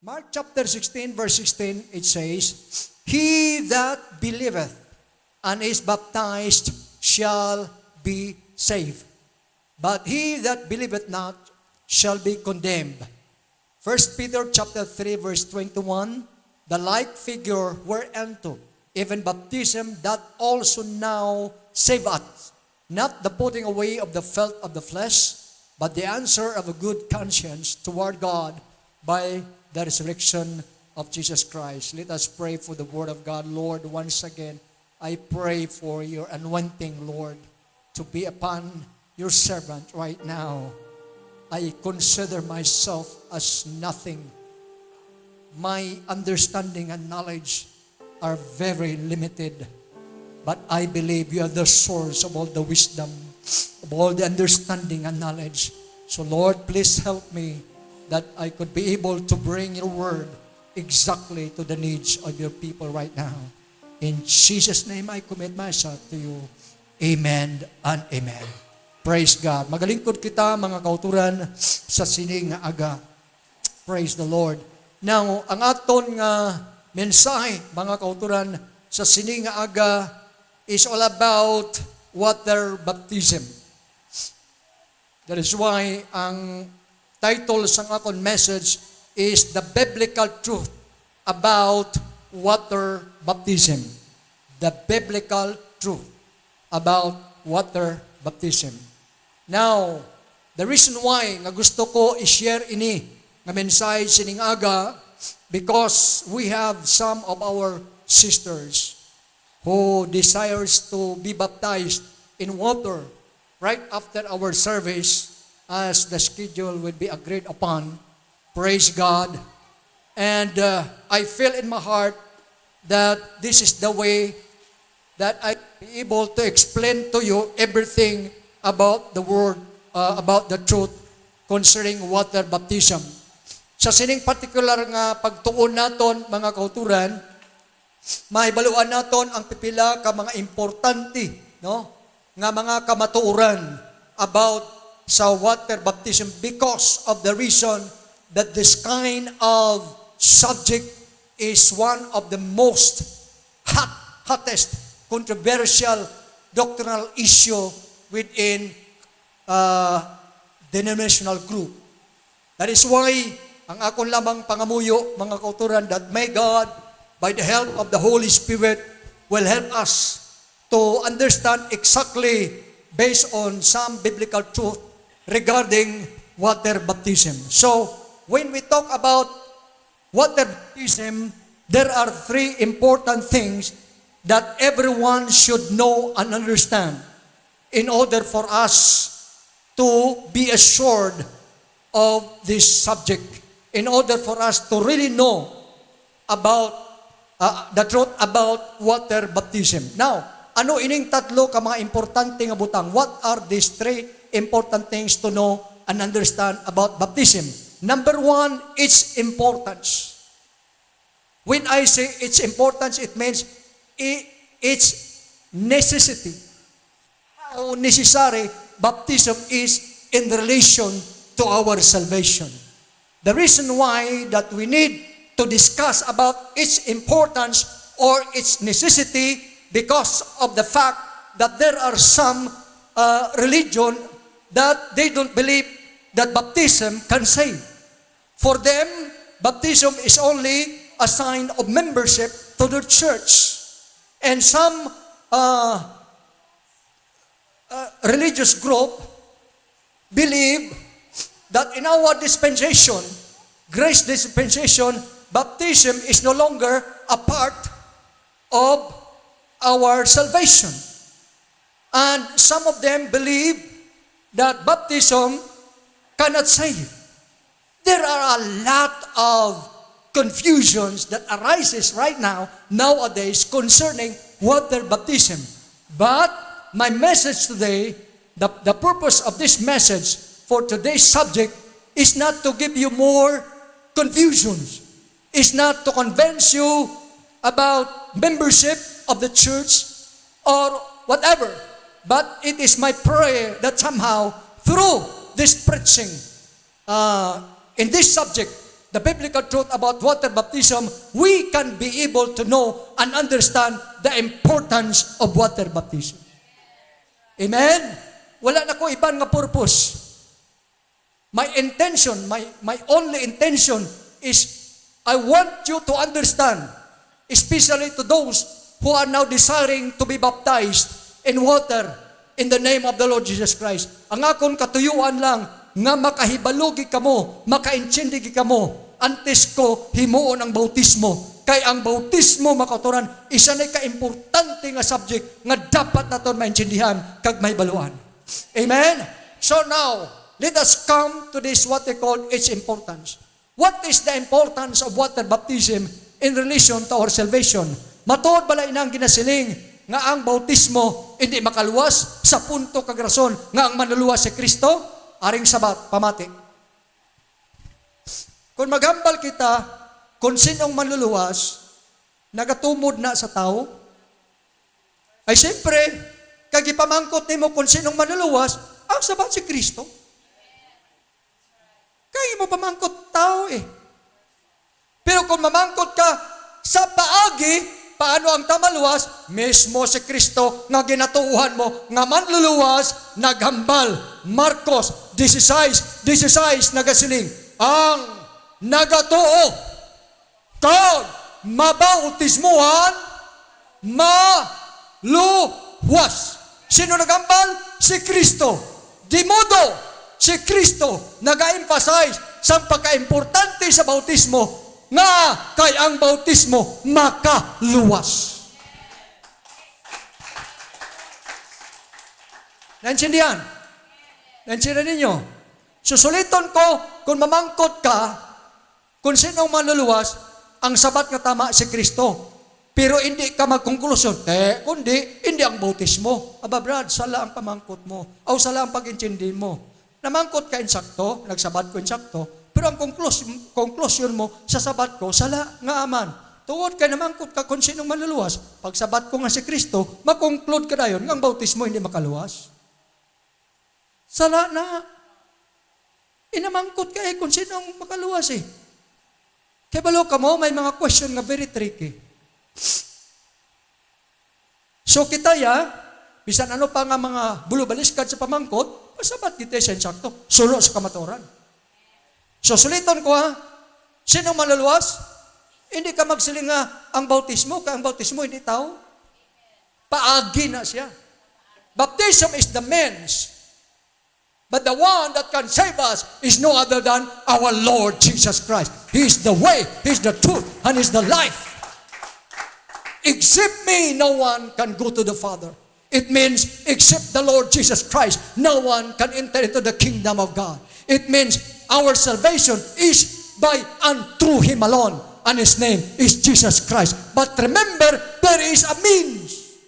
Mark chapter 16, verse 16, it says, He that believeth and is baptized shall be saved, but he that believeth not shall be condemned. First Peter chapter 3, verse 21, the like figure whereunto even baptism doth also now save us, not the putting away of the filth of the flesh, but the answer of a good conscience toward God by the resurrection of Jesus Christ. Let us pray for the word of God. Lord, once again, I pray for your anointing, Lord, to be upon your servant right now. I consider myself as nothing. My understanding and knowledge are very limited. But I believe you are the source of all the wisdom, of all the understanding and knowledge. So Lord, please help me that I could be able to bring your word exactly to the needs of your people right now. In Jesus' name, I commit myself to you. Amen and amen. Praise God. Magalingkod kita, mga kauturan, sa sining nga aga. Praise the Lord. Now, ang aton nga mensahe, mga kauturan, sa sining nga aga is all about water baptism. That is why ang title sa akong message is The Biblical Truth about Water Baptism. The Biblical Truth about Water Baptism. Now, the reason why nga gusto ko i-share ini nga mensahe sining aga because we have some of our sisters who desires to be baptized in water right after our service as the schedule will be agreed upon. Praise God. And I feel in my heart that this is the way that I be able to explain to you everything about the word, about the truth concerning water baptism. Sa sining particular nga pagtuon naton, mga kauturan, maibaluan naton ang pipila ka mga importante, no? Nga mga kamatuoran about sa water baptism because of the reason that this kind of subject is one of the most hottest controversial doctrinal issue within denominational group. That is why ang akon lamang pangamuyo, mga kauturan, that may God, by the help of the Holy Spirit, will help us to understand exactly based on some biblical truth regarding water baptism. So, when we talk about water baptism, there are three important things that everyone should know and understand in order for us to be assured of this subject, in order for us to really know about the truth about water baptism. Now, ano ining tatlo ka mga importante nga butang? What are these three important things to know and understand about baptism? Number one, its importance. When I say its importance, it means its necessity. How necessary baptism is in relation to our salvation. The reason why that we need to discuss about its importance or its necessity because of the fact that there are some religion that they don't believe that baptism can save. For them, baptism is only a sign of membership to the church. And some religious group believe that in our dispensation, grace dispensation, baptism is no longer a part of our salvation. And some of them believe that baptism cannot save. There are a lot of confusions that arises right now, nowadays, concerning water baptism. But my message today, the purpose of this message for today's subject is not to give you more confusions. It's not to convince you about membership of the church or whatever. But it is my prayer that somehow through this preaching in this subject, the biblical truth about water baptism, we can be able to know and understand the importance of water baptism. Amen? Wala na ko iban nga purpose. My intention, my only intention is I want you to understand, especially to those who are now desiring to be baptized in water in the name of the Lord Jesus Christ. Ang akong katuyuan lang nga makahibalugi kamo, makaintindi kamo, antes ko himuon ang bautismo. Kay ang bautismo makaturan, isa na ka-importante nga subject nga dapat naton maintindihan kag mahibaluan. Amen? So now, let us come to this what they call its importance. What is the importance of water baptism in relation to our salvation? Matuod bala inang ginasiling nga ang bautismo hindi makaluwas sa punto kag rason nga ang manuluwas si Kristo aring sabat pamati. Kung maghambal kita kung sinong manluluwas nagatumod na sa tao, ay siyempre kag ipamangkot nimo kung sinong manluluwas ang sabat si Kristo. Kaya mo pamangkot tao eh. Pero kung mamangkot ka sa paagi, paano ang tamaluwas? Mismo si Kristo nga ginatuuhan mo, nga manluluwas, naghambal. Marcos 16 nagasiling, ang nagatuo, kag mabautismuhan, maluwas. Sino naghambal? Si Kristo. Di modo, si Kristo nag-emphasize sa pagka-importante sa bautismo nga kay ang bautismo makaluwas. Naintindihan? Naintindihan ninyo? Susuliton ko kung mamangkot ka kung sinong manluluwas ang sabat nga tama si Kristo. Pero hindi ka magkonklusyon, kundi hindi ang bautismo. Aba brad, sala ang pamangkot mo. O sala ang pag-intindi mo. Namangkot ka insakto, nagsabat ko insakto, pero ang conclusion mo sa sabat ko, sala nga aman. Tuwod ka namangkot ka kung sinong maluluwas. Pag sabat ko nga si Kristo, makonclude ka dayon nga ang bautismo hindi makaluwas. Sala na. Inamangkot ka kung sinong makaluwas eh. Kaya balo ka mo, may mga question nga very tricky. So kita bisan ano pa nga mga bulubaliskad sa pamangkot, sabat kita sa insakto, sulo sa kamaturan. So suliton ko sinong maluluwas? Hindi ka magsiling nga ang bautismo, kaya ang bautismo hindi tao. Paagi na siya. Baptism is the means, but the one that can save us is no other than our Lord Jesus Christ. He is the way, He is the truth, and He is the life. Except me, no one can go to the Father. It means, except the Lord Jesus Christ, no one can enter into the kingdom of God. It means, our salvation is by and through Him alone, and His name is Jesus Christ. But remember, there is a means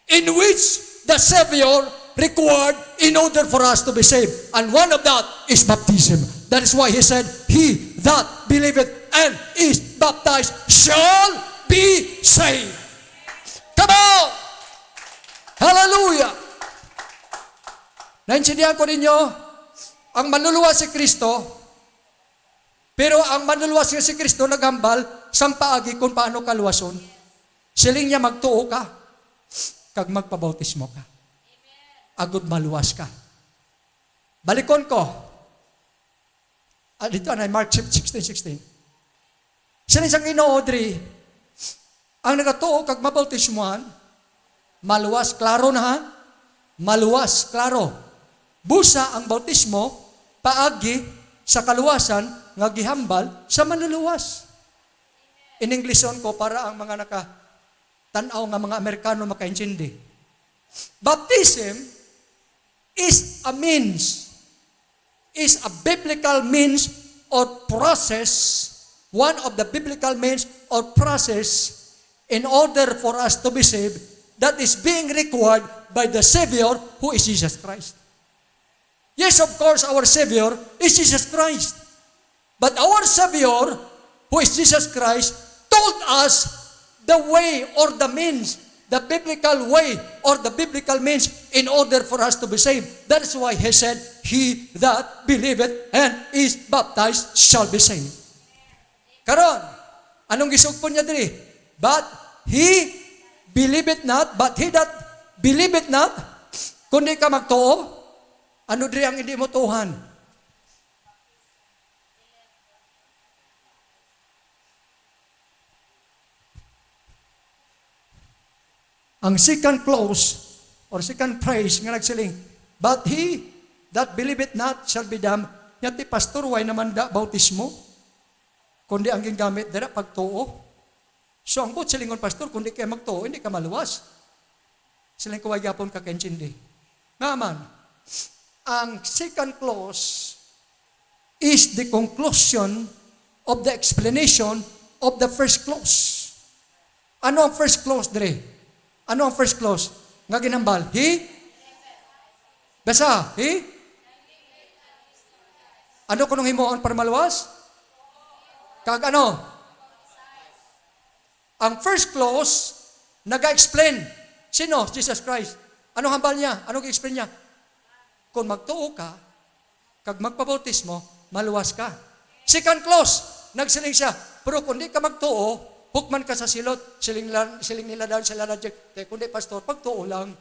in which the Savior required in order for us to be saved. And one of that is baptism. That is why He said, he that believeth and is baptized shall be saved. Come on! Hallelujah! Naintindihan ko ninyo, ang manluluwas si Kristo, pero ang manluluwas si Kristo naghambal, sang paagi kung paano kaluwason. Siling niya magtuo ka, kag magpabautismo ka. Agud maluwas ka. Balikon ko. Dito na, Mark 16:16. Siling sang Ginoo, Audrey, ang nagatuo kag mabautismohan, maluwas, klaro na ha? Maluwas, klaro. Busa ang bautismo, paagi sa kaluwasan, nga gihambal sa manluluwas. In Englishon ko, para ang mga nakatanaw nga mga Amerikano makaintindi. Baptism is a means, is a biblical means or process, one of the biblical means or process in order for us to be saved, that is being required by the Savior who is Jesus Christ. Yes, of course, our Savior is Jesus Christ. But our Savior, who is Jesus Christ, told us the way or the means, the biblical way or the biblical means in order for us to be saved. That is why He said, he that believeth and is baptized shall be saved. Anong gisugpon niya diri? But he believeth not, but he that believeth not, kundi ka magtuo, ano diri ang hindi mo tuhan? Ang second clause, or second phrase nga nagsiling, but he that believeth not shall be damned. Yati pastor, why naman da bautismo? Kundi ang gingamit dira pagtuo. So ang buot silingon pastor, kundi kay magtuo, hindi ka maluwas. Siling ko gyapon ka kaintindi. Ngaman, ang second clause is the conclusion of the explanation of the first clause. Ano ang first clause dire? Ano ang first clause? Nga ginambal, he? Basa, he? Ano kunong himuon para maluwas? Kag ano? Ang first clause, nag-explain. Sino? Jesus Christ. Ano hambal niya? Ano gi-explain niya? Kung magtuo ka, kag magpabautismo, maluwas ka. Second clause, nagsiling siya, pero kung di ka magtuo, hukman ka sa silot, siling nila down sila reject. Kaya kundi pastor, pagtuo lang,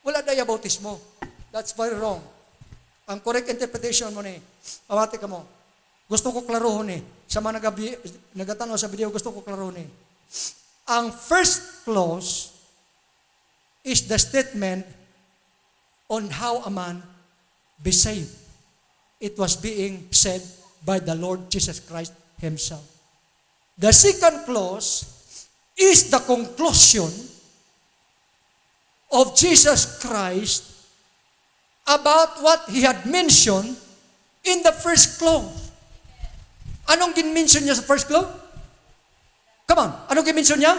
wala daya bautismo. That's very wrong. Ang correct interpretation mo ni, awate ka mo. Gusto ko klarohon ni. Sa mga nagatanong sa video, gusto ko klarohon ni. Ang first clause is the statement on how a man be saved. It was being said by the Lord Jesus Christ Himself. The second clause is the conclusion of Jesus Christ about what He had mentioned in the first clause. Anong gin-mention niya sa first clause? Come on, anong gin-mention niya?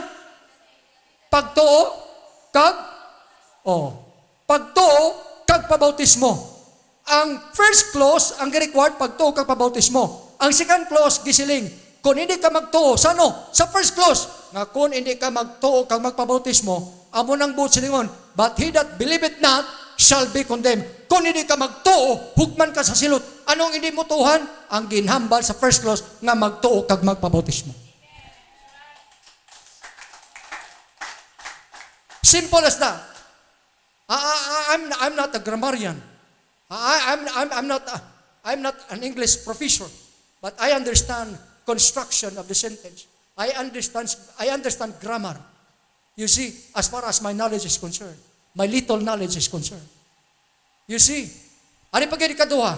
Pagtuo, pagtuo, kag pabautismo. Ang first clause, ang required, pagtuo, kag pabautismo. Ang second clause, gisiling, kung hindi ka magtuo, sa ano? Sa first clause, nga kung hindi ka magtuo kang magpabautismo, amo nang buot silingon, but he that believeth not shall be condemned. Kung hindi ka magtuo, hugman ka sa silot. Anong hindi mo tuhan? Ang ginhambal sa first clause, nga magtuo kag magpabautismo. Simple as that. I'm not a grammarian. I'm not an English professor, but I understand construction of the sentence. I understand grammar. You see, as far as my knowledge is concerned, my little knowledge is concerned. You see, ano pagkiri kaduha?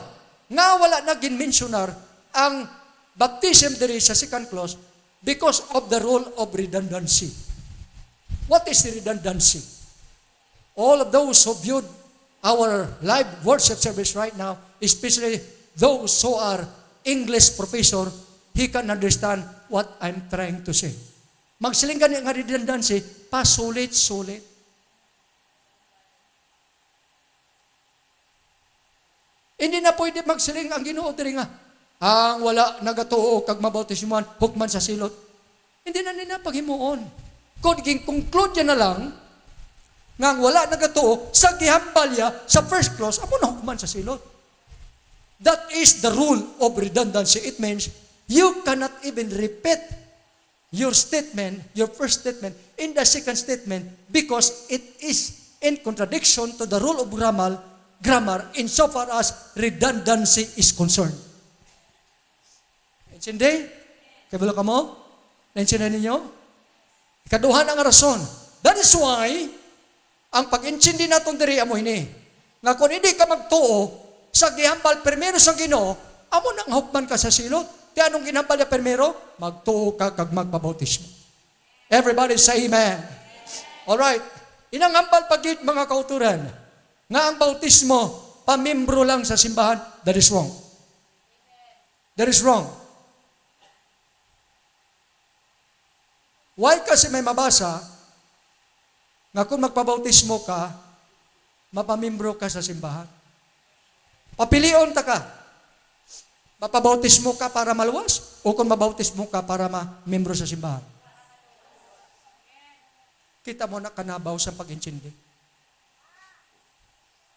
Nga wala na ginmensionar ang baptism diri sa second clause because of the rule of redundancy. What is the redundancy? All of those who viewed our live worship service right now, especially those who are English professor, he can understand what I'm trying to say. Magsiling gani nga redundancy, pasulit-sulit. Hindi na pwede magsiling ang Ginoo diri nga, ang wala nagatuo kag mabautismuhan, hukman sa silot. Hindi na nila paghimuon. Kung conclude na lang, nga ang wala nagatuo, sa gihambalya, sa first clause, amo na hukman sa silot. That is the rule of redundancy. It means, you cannot even repeat your statement, your first statement, in the second statement because it is in contradiction to the rule of grammar insofar as redundancy is concerned. Naintindihan? Kabalo ka mo? Naintindihan ninyo? Ikaduhan ang rason. That is why, ang pag-intindi natin diri amo ini, nga kung hindi ka magtuo, sa gihambal primero sa Ginoo, amo nang hukman ka sa silot. Di anong ginambal niya primero? Magtuo ka kag magpabautismo. Everybody say amen. Alright. Inangambal pagit mga kauturan nga ang bautismo, pamimbro lang sa simbahan, that is wrong. That is wrong. Why kasi may mabasa nga kung magpabautismo ka, mapamimbro ka sa simbahan. Papilion ta ka. Mapabautismo ka para maluwas o kung mabautismo ka para ma-membro sa simbahan? Kita mo na kanabaw sa pag-intindi.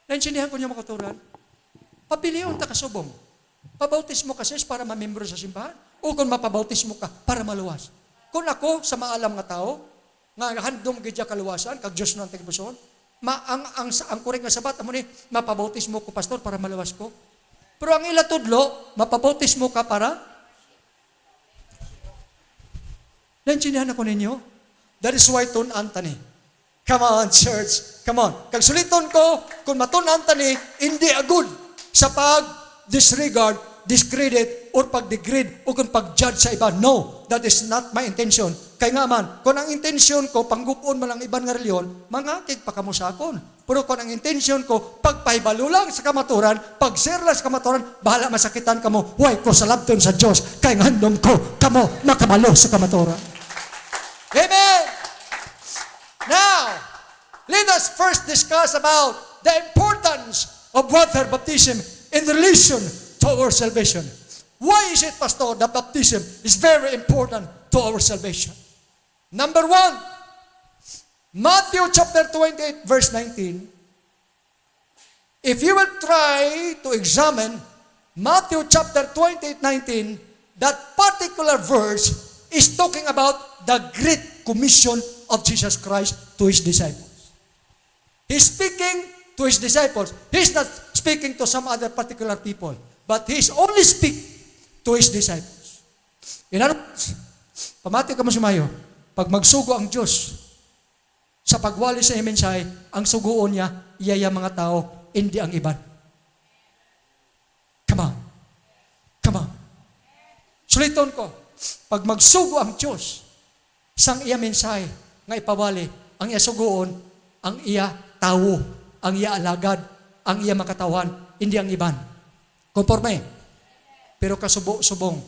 Naintindihan ko niyo makaturan? Papiliyon ta kasubong. Pabautismo ka sis para ma-membro sa simbahan o kung mapabautismo ka para maluwas. Kung ako sa maalam nga tao, nga handom gidya kaluwasan, kag Diyos ng tigbuson, ang kuring nga sabat, amo ni, mapabautismo ko, pastor, para maluwas ko. Pero ang ila tudlo, mapabautismo ka para? Naintindihan ako ninyo? That is why Antony. Come on, church. Come on. Kag suliton ko, kung Antony, hindi agud sa pag-disregard, discredit, or pag-degrade, o kung pag-judge sa iba. No, that is not my intention. Kaya nga man, kung ang intention ko, panggupon man ang ibang nga reliyon, mangakig pa kamo sa akon. Pero kung ang intention ko, pagpahibalo lang sa kamaturan, pag-share lang sa kamaturan, bahala masakitan kamo, huwag ko sa labton sa Diyos, kaya ngandom ko, kamo makamalo sa kamaturan. Amen! Now, let us first discuss about the importance of water baptism in relation to our salvation. Why is it, Pastor, that baptism is very important to our salvation? Number 1, Matthew chapter 28, verse 19. If you will try to examine Matthew chapter 28, 19, that particular verse is talking about the Great Commission of Jesus Christ to His disciples. He's speaking to His disciples. He's not speaking to some other particular people, but He's only speaking to His disciples. In other words, pamati ka mo sumayo, pag magsugo ang Diyos sa pagwali sa mensahe, ang suguon niya, iyaya mga tao, hindi ang iban. Come on. Come on. Suliton ko, pag magsugo ang Diyos, sang iya mensahe nga ipawali, ang iya suguon, ang iya tawo, ang iya alagad, ang iya makatawan, hindi ang iban. Konforme. Pero kasubo-subong,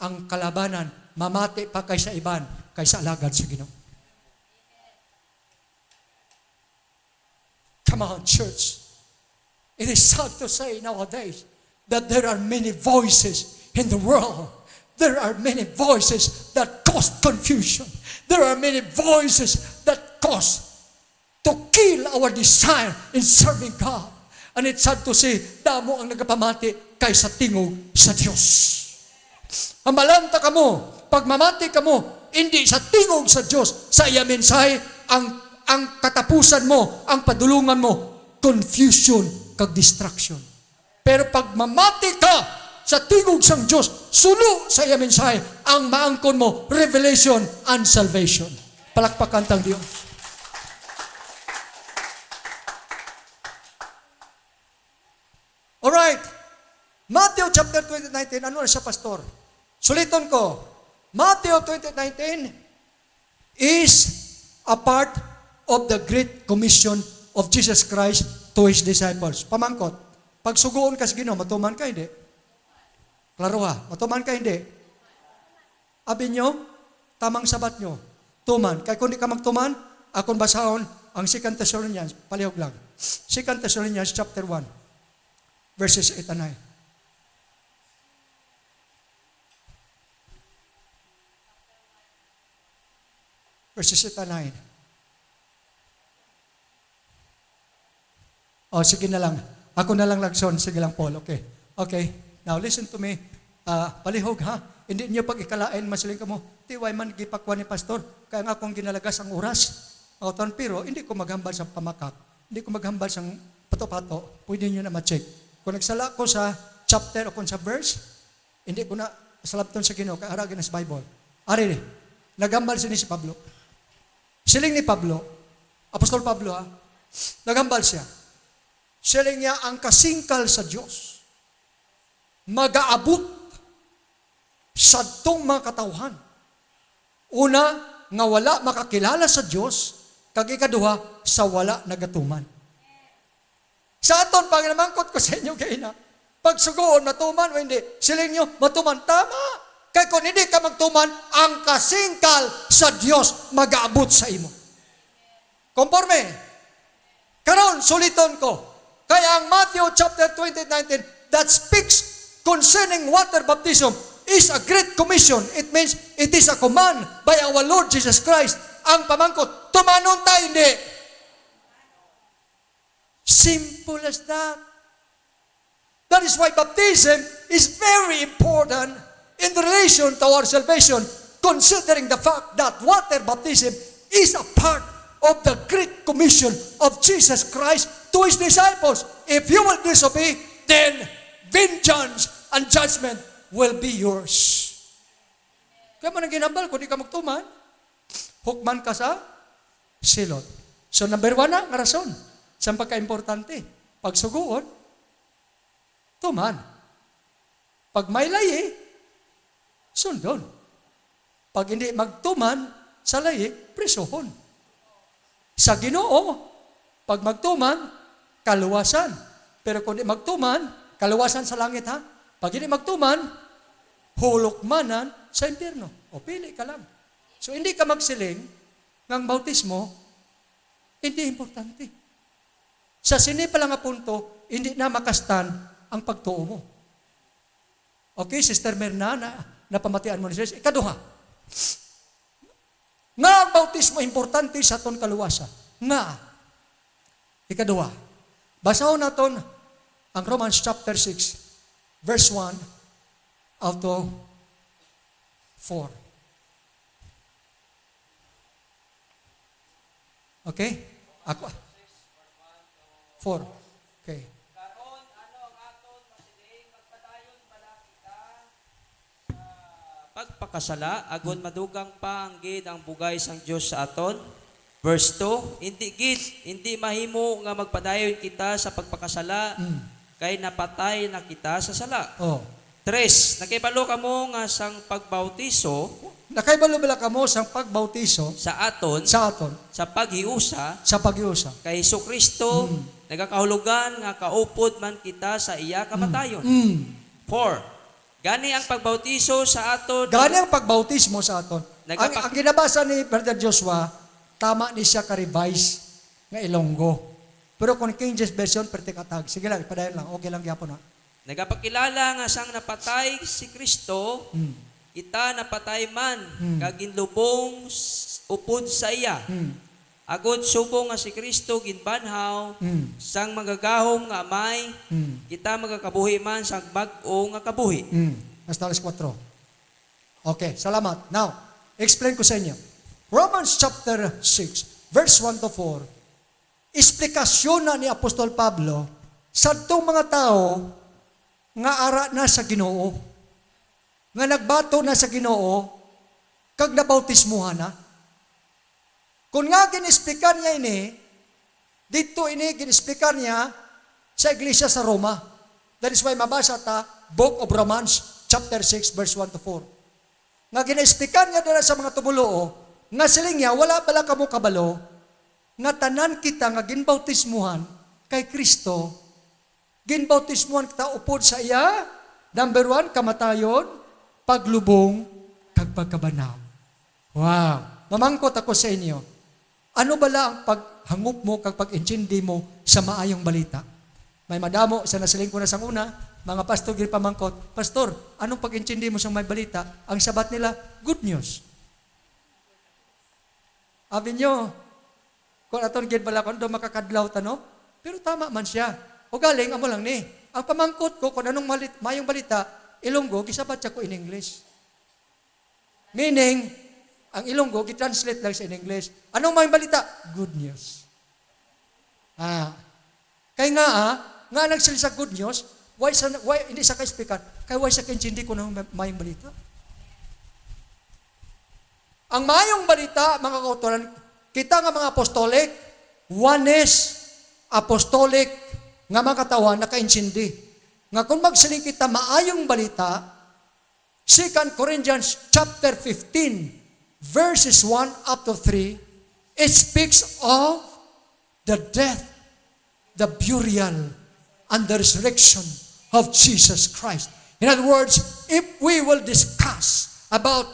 ang kalabanan, mamati pa kaysa iban, kaysa alagad sa Ginoo. Come on, church. It is sad to say nowadays that there are many voices in the world. There are many voices that cause confusion. There are many voices that cause to kill our desire in serving God. And it's sad to say, damo ang nagapamati kaysa tingog sa Diyos. Ang malanta ka mo, pag mamati ka mo, hindi sa tingog sa Diyos, sa iya mensahe, ang katapusan mo, ang padulungan mo, confusion kag distraction. Pero pag mamati ka sa tingog sang Diyos, sulo sa iya mensahe, ang maangkon mo, revelation and salvation. Palakpakan tang Diyos. Alright. Matthew chapter 20:19, ano na siya, pastor? Suliton ko. Matthew 20:19 is a part of the Great Commission of Jesus Christ to His disciples. Pamangkot, pag suguon ka sa Ginoo, matuman ka, hindi? Klaro ha, matuman ka, hindi? Abi nyo, tamang sabat nyo, tuman. Kaya kung di ka magtuman, akong basahon ang 2 Thessalonians, palihog lang. 2 Thessalonians chapter 1, verses 8 and 9. Verses 8 and 9. O, sige na lang. Ako na lang lagson. Sige lang, Paul. Okay. Okay. Now, listen to me. Palihog, ha? Hindi niyo pag ikalain, masiling ka mo, tiway man gipakwa ni pastor, kaya nga akong ginalagas ang oras. Pero hindi ko maghambal sa pamakak. Hindi ko maghambal sa pato-pato. Pwede niyo na ma-check. Kung nagsala ko sa chapter o kung sa verse, hindi ko na salabton sa Ginoo, kaya haragin na sa Bible. Ari, naghambal si Pablo. Siling ni Pablo, Apostol Pablo, ha? Naghambal siya. Siling niya ang kasingkal sa Diyos. Mag-aabot sa tong mga katawhan. Una, nga wala makakilala sa Diyos, kag ikaduha, sa wala nagatuman. Sa aton, pag namangkot ko sa inyo kayo na, pag sugoon, matuman o hindi, siling nyo, matuman, tama. Kaya kung hindi ka magtuman, ang kasingkal sa Diyos mag-aabot sa imo. Conforme. Karon, suliton ko. Kaya ang Matthew chapter 20:19 that speaks concerning water baptism is a great commission. It means it is a command by our Lord Jesus Christ. Ang pamangkot, tumanon tayo, hindi. Simple as that. That is why baptism is very important in relation to our salvation, considering the fact that water baptism is a part of the Great Commission of Jesus Christ to His disciples. If you will disobey, then vengeance and judgment will be yours. Kaya man ang ginambal, kung di ka magtuman, hukman ka sa silot. So number 1 na, nga rason. Saan pagka-importante? Pagsugoon, tuman. Pag may layi, sundon. Pag hindi magtuman sa layi, prisohon. Sa Ginoo, pag magtuman, kaluwasan. Pero kung hindi magtuman, kaluwasan sa langit ha. Pag hindi magtuman, hulokmanan sa impyerno. O pili ka lang. So hindi ka magsiling ng bautismo, hindi importante. Sa sini pa lang nga punto, hindi na makastan ang pagtuo mo. Okay, Sister Merna, napamatian mo ni Jesus. Ikaduha. Nga ang bautismo importante sa aton kaluwasa. Nga. Ikaduha. Basahon naton ang Romans chapter 6, verse 1 out to 4. Okay? Ako. 4. Okay. Karon ano ang aton masiling magpadayon bala kita pagpakasala agon madugang pa ang gid ang bugay sang Dios sa aton. Verse 2, hindi mahimo nga magpadayon kita sa pagpakasala kay napatay na kita sa sala. Oh. 3, nakibalo kamo nga sang pagbautiso Nakaibalo bala kamo sang pagbautiso sa aton sa paghiusa sa pag-iusa. kay Hesukristo nagakahulugan nga kaupod man kita sa iya kamatayon. 4, gani ang pagbautiso sa aton Gani ang pagbautismo sa aton. Ang ginabasa ni Brother Joshua, tama ni siya ka-revise nga Ilonggo. Pero kung King James Version, pertikatag. Sige lang, ipadayon lang. Okay lang yapon ha. nagapakilala nga sang napatay si Kristo, kita napatay man, kaginlubong upod sa iya. Agod subong nga si Kristo ginbanhaw, sang magagahom nga amay, kita magakabuhi man sang bag-o nga kabuhi. Hasta alas 4. Okay, salamat. Now, explain ko sa inyo. Romans chapter 6, verse 1 to 4, explikasyon na ni Apostol Pablo sa itong mga tao nga ara na sa Ginoo, nga nagbato na sa Ginoo, kag nabautismuhan na. Kung nga ginisplikan niya ini, dito ini ginisplikan niya sa iglesia sa Roma. That is why mabasa ta, Book of Romans, chapter 6, verse 1 to 4. Nga ginisplikan niya dala sa mga tumuloo, nga siling niya, wala pala kamo kabalo, nga tanan kita nga ginbautismuhan kay Kristo, ginbautismuhan kita upod sa iya, number 1, kamatayon, paglubong, kag pagkabanaw. Wow! Mamangkot ako sa inyo. Ano bala ang paghangop mo kag pag-intindi mo sa maayong balita? May madamo sa nasiling ko na sang una, mga pastor gid pamangkot, Pastor, anong pag-intindi mo sa may balita? Ang sabat nila, good news. Abi nyo, kung aton gid bala kon do makakadlaw tano, pero tama man siya. O galing amo lang ni. Ang pamangkot ko kung anong mayong balita, Ilonggo gisabat siya ko in English. Meaning, ang Ilonggo gi-translate lang sa in English. Anong mayong balita? Good news. Kaya nga nagsalita sa good news, why hindi sa ka-speaker? Kaya why sa kaintindi ko ng mayong balita? Ang mayong balita, mga kautulan, kita nga mga apostolic, oneness, apostolic, nga mga katawan, nakaintindi. Nga kung magsiling kita maayong balita, 2 Corinthians chapter 15, verses 1 up to 3, it speaks of the death, the burial, and the resurrection of Jesus Christ. In other words, if we will discuss about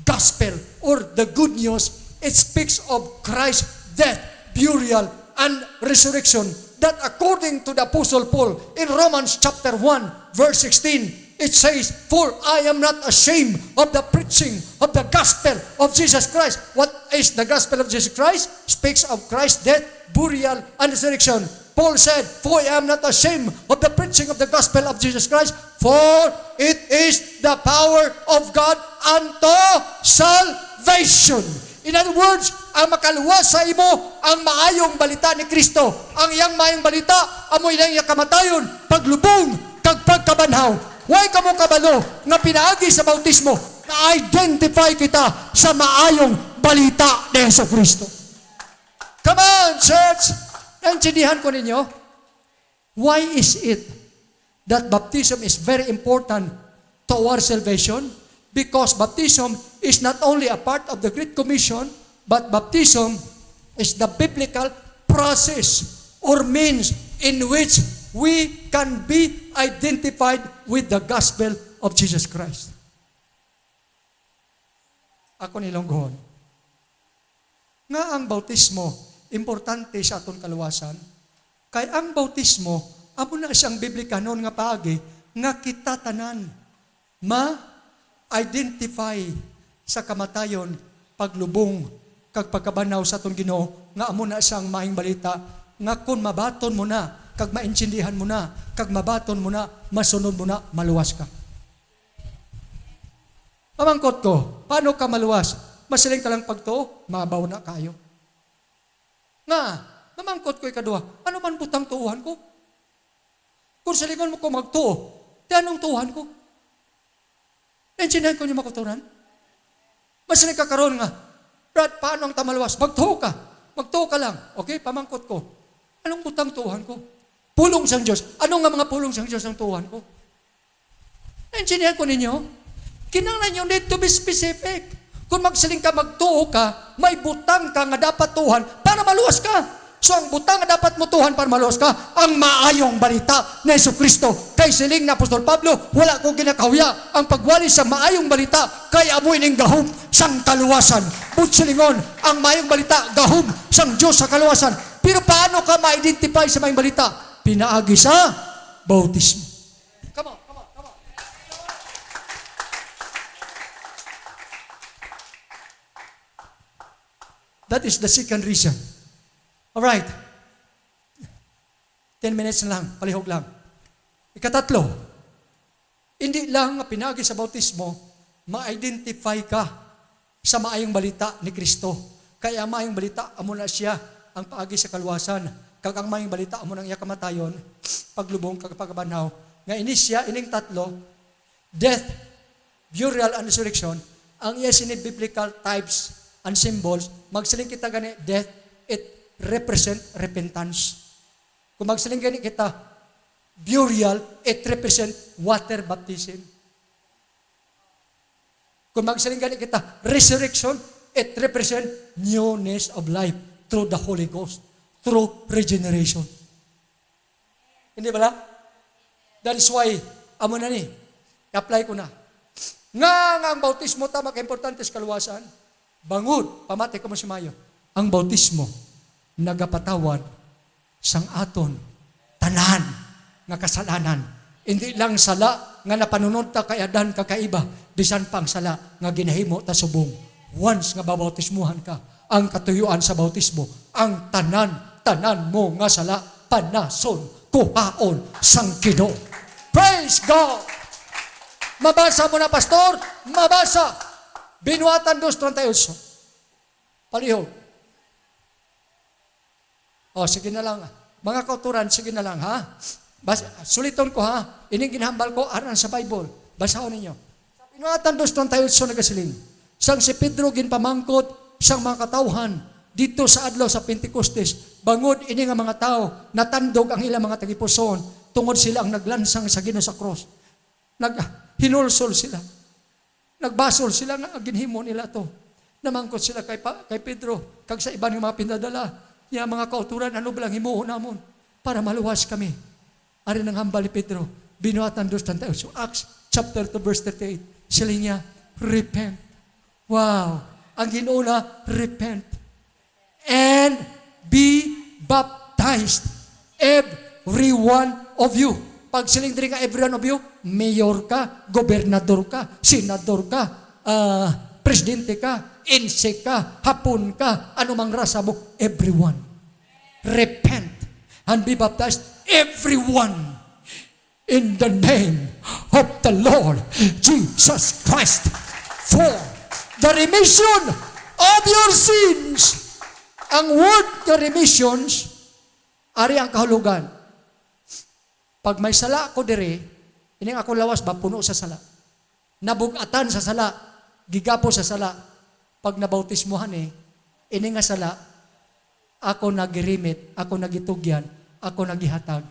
gospel or the good news, it speaks of Christ's death, burial, and resurrection. That according to the Apostle Paul in Romans chapter 1, verse 16, it says, "For I am not ashamed of the preaching of the gospel of Jesus Christ." What is the gospel of Jesus Christ? Speaks of Christ's death, burial, and resurrection. Paul said, "For I am not ashamed of the preaching of the gospel of Jesus Christ, for it is the power of God unto salvation." In other words, ang makaluwas sa imo ang maayong balita ni Kristo. Ang iyang maayong balita, amoy lang iyang kamatayon, paglubong, kag pagkabanhaw. Huwag ka mo kabalo nga pinaagi sa bautismo na identify kita sa maayong balita ni Yesu Kristo. Come on, church! Naintindihan ko ninyo? Why is it that baptism is very important to our salvation? Because baptism is not only a part of the Great Commission, but baptism is the biblical process or means in which we can be identified with the gospel of Jesus Christ. Ako nilonggohon. Nga ang bautismo, importante sa aton kaluwasan, kay ang bautismo, amo na siyang biblikanon nga paagi, nga kita tanan, ma-identify sa kamatayon, paglubong, kag pagkabanaw sa aton Ginoo, nga amo na siyang maayong balita, nga kung mabaton mo na, kag maintindihan mo na, kag mabaton mo na, masunod mo na, maluwas ka. Pamangkot ko, paano ka maluwas? Masiling ka lang pagtuo, mabaw na kayo. Nga, mamangkot ko ikadua, ano man butang tuuhan ko? Kung salingon mo ko magtuo, di anong tuuhan ko? Naintindihan ko niyo makuturan? Masiling ka karoon nga, Brad, paano ang tamaluwas? Magtuo ka lang. Okay, pamangkot ko. Anong butang tuuhan ko? Pulong sang Diyos. Ano nga mga pulong sang Diyos ang tuuhan ko? Naintindihan ko ninyo? Kinanglan nyo need to be specific. Kung magsiling ka, magtuo ka, may butang ka nga dapat tuhan para maluwas ka. So ang butang nga dapat mo tuhan para maluwas ka, ang maayong balita na Yesu Kristo. Kay siling na Apostol Pablo, wala ko ginakahya ang pagwali sa maayong balita kay amoy ning gahom sang kaluwasan. Butsilingon, ang maayong balita, gahom sang Diyos sa kaluwasan. Pero paano ka ma-identify sa maayong balita? Pinaagi sa bautismo. Come on. That is the second reason. All right. 10 minutes na lang, palihog lang. Ikatatlo, hindi lang pinagi sa bautismo, ma-identify ka sa maayong balita ni Kristo. Kaya ang maayong balita, amo na siya ang paagi sa kaluwasan. Kag ang maayong balita, amo nang iya kamatayon, paglubong, kag pagkabanhaw. Nga inisya, ining tatlo, death, burial, and resurrection, ang iya sinid biblical types and symbols, magsiling kita gani, death, it represent repentance. Kung magsiling gani kita, burial, it represent water baptism. Kung magsiling gani kita, resurrection, it represent newness of life through the Holy Ghost, through regeneration. Hindi ba? That is why, amo na ni, apply ko na. Nga ang bautismo, tama ka-importante sa kaluwasan, bangod, pamati ko mo si Mayo, ang bautismo, nagapatawad sang aton, tanan, nga kasalanan. Hindi lang sala, nga napanunod ta kay Adan kakaiba, bisan pang sala, nga ginahimo ta subong. Once nga babautismuhan ka, ang katuyuan sa bautismo, ang tanan mo nga sala, panason, kuhaon, sang Ginoo. Praise God! Mabasa mo na, pastor? Mabasa! Binuatan 2:38. Palihog. O, sige na lang. Mga kauturan, sige na lang, ha? Suliton ko, ha? Ining ginhambal ko, aran sa Bible. Basahon ninyo. Sa Binuatan 2:38 nagasiling. Sang si Pedro ginpamangkot, sang mga katawhan, dito sa adlaw sa Pentecostes, bangod ini nga mga tao, natandog ang ilang mga tagipuson, tungod sila ang naglansang sa Ginoo sa cross. Hinulsol sila. Nagbasol sila nga ginhimo nila to. Namangkot sila kay Pedro, kag sa iban ng mga pinadala. Ya mga kauturan, ano ba lang himuon namon para maluwas kami. Ari nang hambal ni Pedro, Binuatan 2:38. So Acts chapter 2 verse 38. Sila niya, repent. Wow. Ang Ginoo na, repent. And be baptized, every one of you. Pag siling diri ka, every one of you, mayor ka, gobernador ka, senador ka, presidente ka, insek ka, hapon ka, anumang rasa mo, everyone. Repent. and be baptized, everyone, in the name of the Lord Jesus Christ, for the remission of your sins. Ang word the remissions, ari ang kahulugan. Pag may sala ako dire, ining ako lawas ba puno sa sala. Nabugatan sa sala, gigapo sa sala. Pag nabautismuhan ining nga sala, ako nagirimit, ako nagitugyan, ako nagihatag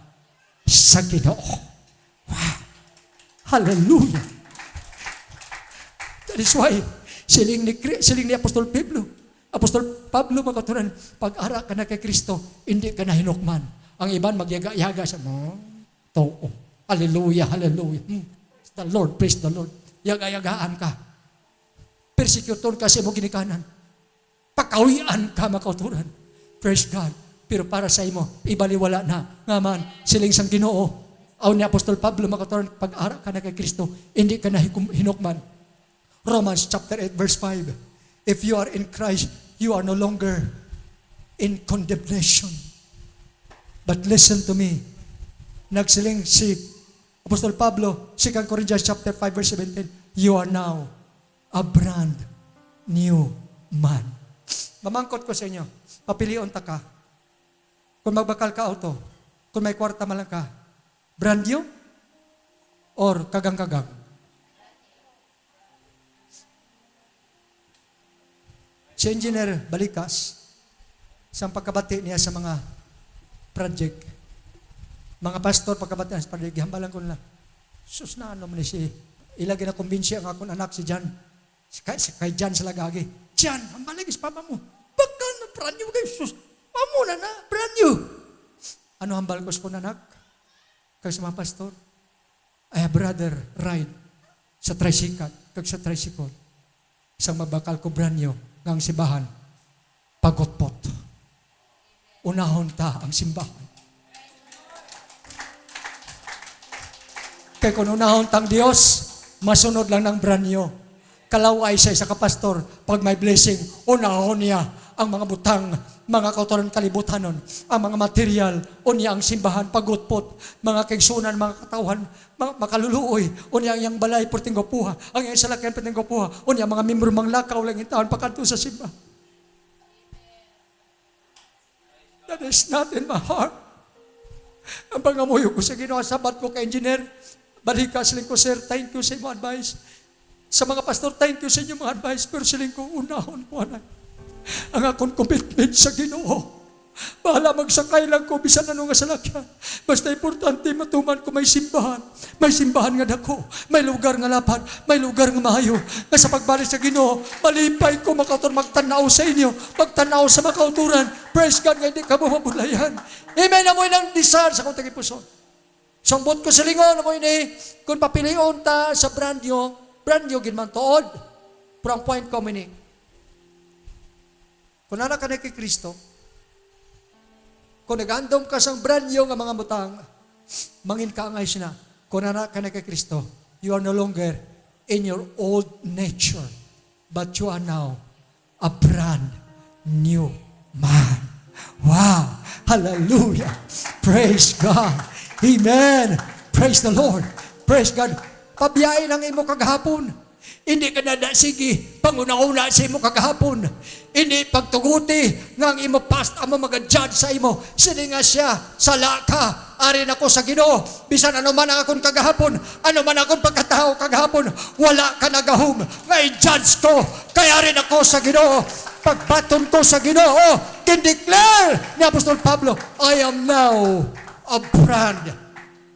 sa Ginoo. Wow! Hallelujah! That is why, siling ni Apostol Pablo makatunan, pag-ara ka na kay Kristo, hindi ka na hinukman. Ang iban magyaga-yaga sa too. Hallelujah, hallelujah. The Lord, praise the Lord. Yaga-yagaan ka. Persecutor ka sa mo ginikanan. Pakawian ka makauturan. Praise God. Pero para sa imo, ibaliwala na. Nga man, siling sang Ginoo. Aw ni Apostol Pablo makaturan, pag-ara ka na kay Kristo, hindi ka na hinukman. Romans chapter 8 verse 5. If you are in Christ, you are no longer in condemnation. But listen to me. Nagsiling si Apostol Pablo, 2 Corinthians chapter 5 verse 17, you are now a brand new man. Mamangkot ko sa inyo, papilion ta ka. Kung magbakal ka auto, kung may kwarta man lang ka, brand new or kagang-kagang? Si Engineer Balikas, isang pagkabati niya sa mga project, mga pastor pagkabati niya sa project, hambalan ko nila, sus na ano man si, ilagay na kumbinsi ang akong anak si Jan, kay Jan sa lagagi, Jan, hambalan is papa mo, bakal na brand new kayo, sus, pamuna na, brand new. Ano hambal ko sa anak? Kaya sa mga pastor, I have brother ride sa tricycle, kag sa tricycle, isang mabakal ko brand new, ng simbahan, pagotpot. Unahon ta ang simbahan. Kaya kung unahon tang Diyos, masunod lang ng branyo. Kalaway siya sa kapastor, pag may blessing, unahon niya ang mga butang, mga kautulan kalibutanon, ang mga material, unya ang simbahan, pagotpot, mga kaigsunan, mga katauhan, mga makaluluoy, unya ang iyang balay, pertinggopuha, ang iyang salakyan, pertinggopuha, unya mga membro, mga lakaw, lang itaon, pakanto sa simbahan. That is not in my heart. Ang pangamuyo ko sa Ginoo, sabat ko kay engineer, balikas ko, sir, thank you sa inyong advice. Sa mga pastor, thank you sa inyong mga advice, pero siling ko, unahon ko na ang akong commitment sa Ginoo. Bahala magsakay lang ko, bisan ano nga salakyan. Basta importante matuman ko may simbahan. May simbahan nga dako, may lugar nga lapad, may lugar nga mahayo. Nga sa pagbalik sa Ginoo, malipay ko makauturan, magtanaw sa inyo, magtanaw sa makauturan. Praise God, nga hindi ka mo mabulayan. Amen, amoy ng disar sa kong tagipuson. Sangbot ko sa lingon, amoy ni, kung papilion ta sa brand new ginman tood. Pero ang point ko mini, kung anak ka na kay Kristo, kung nag-andom ka sa brand new nga mga butang, mangin ka angay siya na. Kung anak ka na kay Kristo, you are no longer in your old nature, but you are now a brand new man. Wow! Hallelujah! Praise God! Amen! Praise the Lord! Praise God! Pabiyain ang imo kagahapon. Hindi ka na sige, panguna-una sa imo kagahapon. Hindi pagtuguti nga ang imo past, ang mag-judge sa imo. Sili nga siya, sala ka, arin ako sa Ginoo. Bisan ano man ang akong kagahapon, ano man akong pagkatao kagahapon, wala ka nagahom. Nga i-judge ko, kaya rin ako sa Ginoo. Pagbaton ko sa Ginoo, kindeclare ni Apostol Pablo, I am now a brand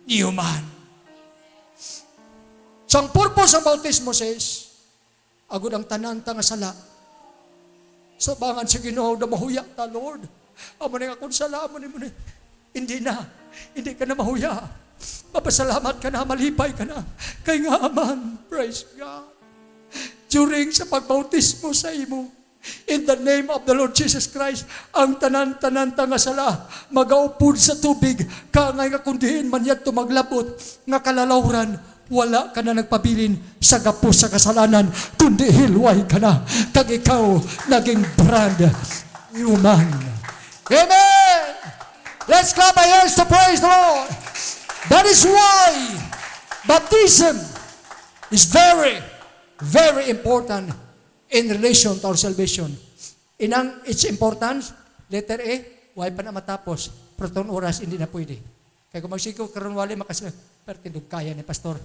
new man. So ang purpose ng bautismo says, agud ang tanan ta nga sala. Sa bangan sa Ginoo na mahuya ta, Lord. Amo na akong sala, amo ni mo ni. Hindi na. Hindi ka na mahuya. Papasalamat ka na, malipay ka na. Kay nga aman, praise God. During sa pagbautismo sa imo, in the name of the Lord Jesus Christ, ang tanan-tanan ta nga sala, magaupod sa tubig, kangay nga kundihin man yan maglabot, nga kalalawran, wala ka na nagpabilin sa gapos sa kasalanan, kundi hilway ka na. Kag ikaw, naging brand new man. Amen! Let's clap our hands to praise the Lord. That is why baptism is very, very important in relation to our salvation. Inang its importance, letter A, why pa na matapos, proton oras hindi na pwede. Kaya kung magsiko, karon wali makasabi, pero tindog kaya ni pastor.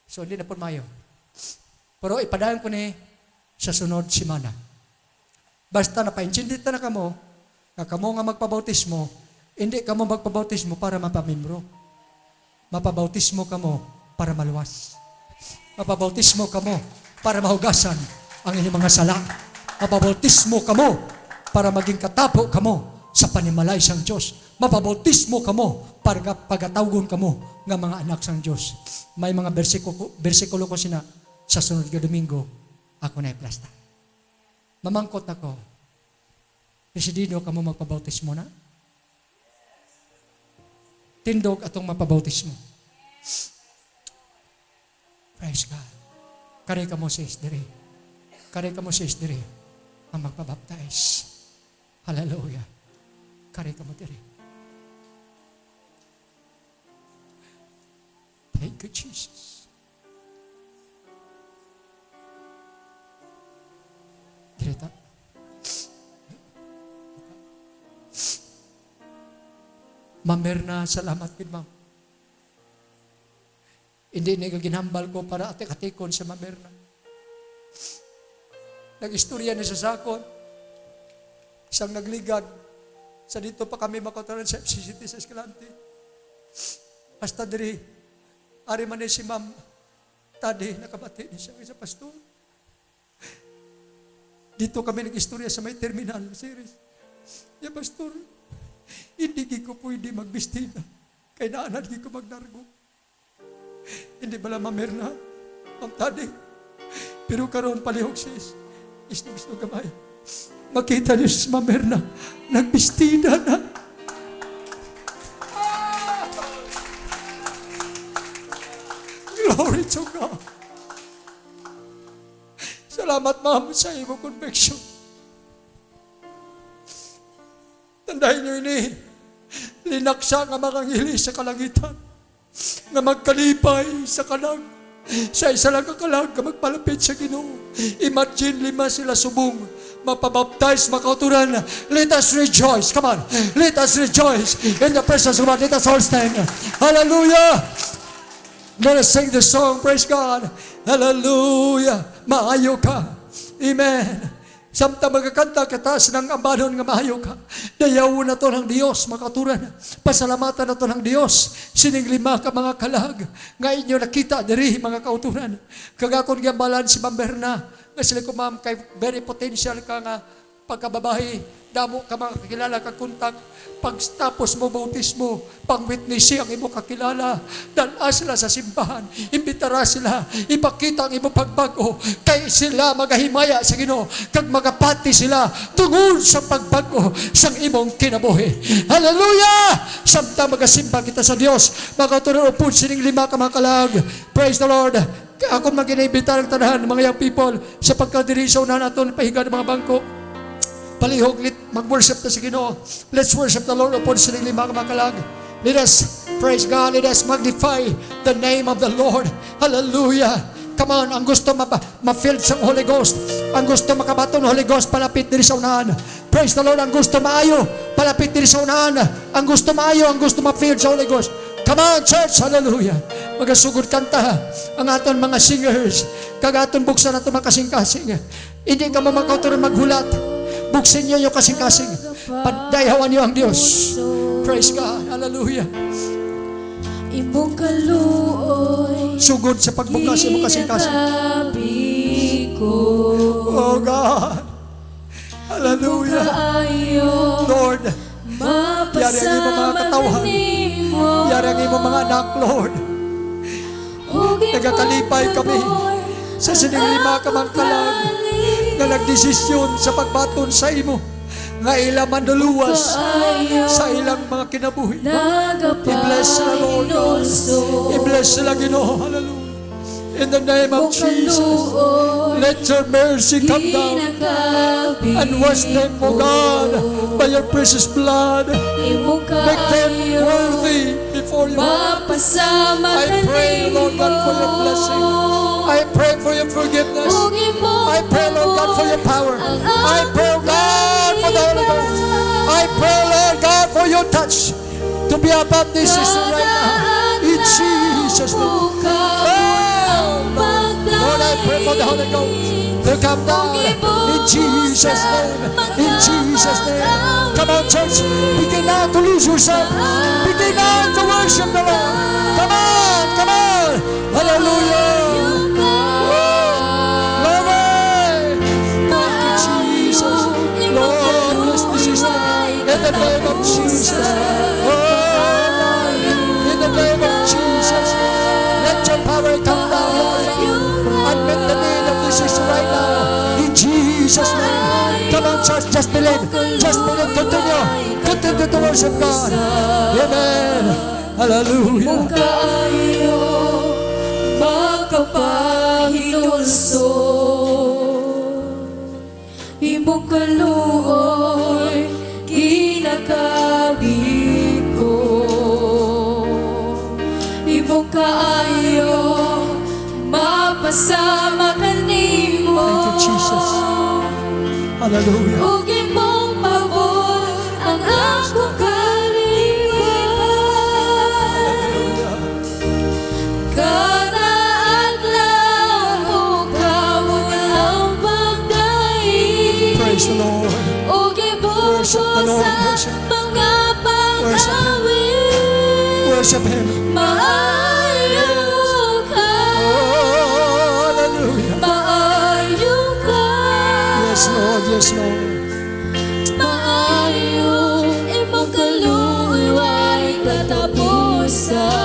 So hindi na po mayo. Pero ipadayon ko ni sa sunod simana. Basta napaintindi na kamo, nga kamo nga magpabautismo, hindi kamo magpabautismo para mapamembro. Mapabautismo kamo para maluwas. Mapabautismo kamo para mahugasan ang inyong mga sala. Mapabautismo kamo para maging katapo kamo sa panimalay sang Diyos. Mapabautismo kamo para pagatawgon kamo nga mga anak sang Diyos. May mga bersikulo ko sina sa sunod nga Domingo, ako na iplasta. Mamangkot ako, desidido kamo magpabautismo na? Tindog atong mapabautismo. Praise God. Kari ka mo sis diri. Kari ka mo sis diri ang magpabaptize. Hallelujah. Kari ka mo diri. Thank you, Jesus. Direta. Ma'am Merna, salamat din, ma'am. Hindi na ginambal ko para atik-atikon sa Ma'am Merna. Nag-istorya na sa sakon. Isang nagligad. Sa dito pa kami makataran sa FCCT sa Escalante. Basta diri, ari man si Ma'am Tadi, nakabati niya siya sa pastor. Dito kami nag-istorya sa may terminal series. Ya pastor, hindi ko pwede magbistina. Kaya naanad ko magdargo. Hindi bala mamerna, Ma'am Tadi. Pero karon palihog sis, gusto gamay. Makita niyo si mamerna, nagbistina na. Glory to God. Salamat, ma'am, sa iyong conviction. Tandahin niyo ini, linaksa nga makangili sa kalangitan, nga magkalipay sa kalang, sa isa lang kakalang, nga magpalapit sa Ginoo. Imagine 5 sila subong, mapabaptize, makauturan. Let us rejoice. Come on. Let us rejoice in the presence of God. Let us all stand. Hallelujah. Let us sing the song. Praise God. Hallelujah. Maayo ka. Amen. Samtang magkakanta kataas ng ambanon nga maayo ka. Dayaw na to ng Diyos, makaturan. Pasalamatan na to ng Diyos. Sining 5 ka mga kalag. Nga inyo nakita diri mga kauturan. Kagakon gambalan si Ma'am Berna. Nga sila ko ma'am kay very potential ka nga pagkababahi. Damo ka mga kakilala kakuntak. Pagtapos mo bautismo, pang-witness ang imo kakilala. Dala sila sa simbahan. Imbitara sila. Ipakita ang imo pagbago. Kay sila magahimaya sa Ginoo. Kag magapati sila tungod sa pagbago sang imong kinabuhi. Hallelujah! Samtang magasimba kita sa Dios. Magatunan upod sining 5 ka mga kalag. Praise the Lord. Ako mag-inaibitar ang tanahan, mga young people, sa pagkadiri sa unahan natin, pahiga ng mga bangko. Palihog, mag-worship na sa Ginoo. Let's worship the Lord upon sining 5 ka mga kalag. Let us praise God. Let us magnify the name of the Lord. Hallelujah. Come on, ang gusto ma-filled sa Holy Ghost. Ang gusto makabato ng Holy Ghost, palapit diri sa unahan. Praise the Lord. Ang gusto maayo, palapit diri sa unahan. Ang gusto maayo, ang gusto ma-filled sa Holy Ghost. Come on, church. Hallelujah. Magasugod kanta ang aton mga singers. Kagaton buksan nato makasing-kasing. Hindi ka mamakauturan maghulat. Buksin niyo yung kasing-kasing. Padayawan niyo ang Diyos. Praise God. Hallelujah. Imong kaluoy Sugod sa pagbukas sa imong kasing-kasing. Oh God. Hallelujah. Lord, yari ang imong mga katawhan. Yari ang imong mga anak, Lord. Nagakalipay kami sa sining 5 ka mga kalag na nagdesisyon sa pagbaton sa imo nga ilang manduluwas sa ilang mga kinabuhi. I-bless sila, Lord God. I-bless sila, Ginoo. Hallelujah. In the name of Jesus, let your mercy come down and wash them, O God, by your precious blood. Make them worthy before you. I pray, Lord God, for your blessing. I pray for your forgiveness. I pray, Lord God, for your power. I pray, God, for the Holy Ghost. I pray, Lord God, for your touch to be upon this system right now. In Jesus' name. Lord, I pray for the Holy Ghost to come down. In Jesus' name. In Jesus' name. Come on, church. Begin now to lose yourself. Begin now to worship the Lord. Come on, come on. Hallelujah. In the name of Jesus. Oh, in the name of Jesus. Let your power come down, Lord. And meet the need of this issue right now. In Jesus' name. Come on, church. Just believe. Just believe. Continue. Continue to worship God. Amen. Hallelujah. Imong kaluoy ginakabit ko, imong kaayo mapasama kanimo. Thank you, Jesus. Hallelujah. Ug imong pabor ang akong kalibutan. Kada adlaw ikaw ang pagdaig. Praise the Lord. Worship the Lord. Worship. Worship Him. Maayo ka. Oh, hallelujah. Maayo ka. Yes, Lord. Yes, Lord. Maayo imong kaluoy way katapusan.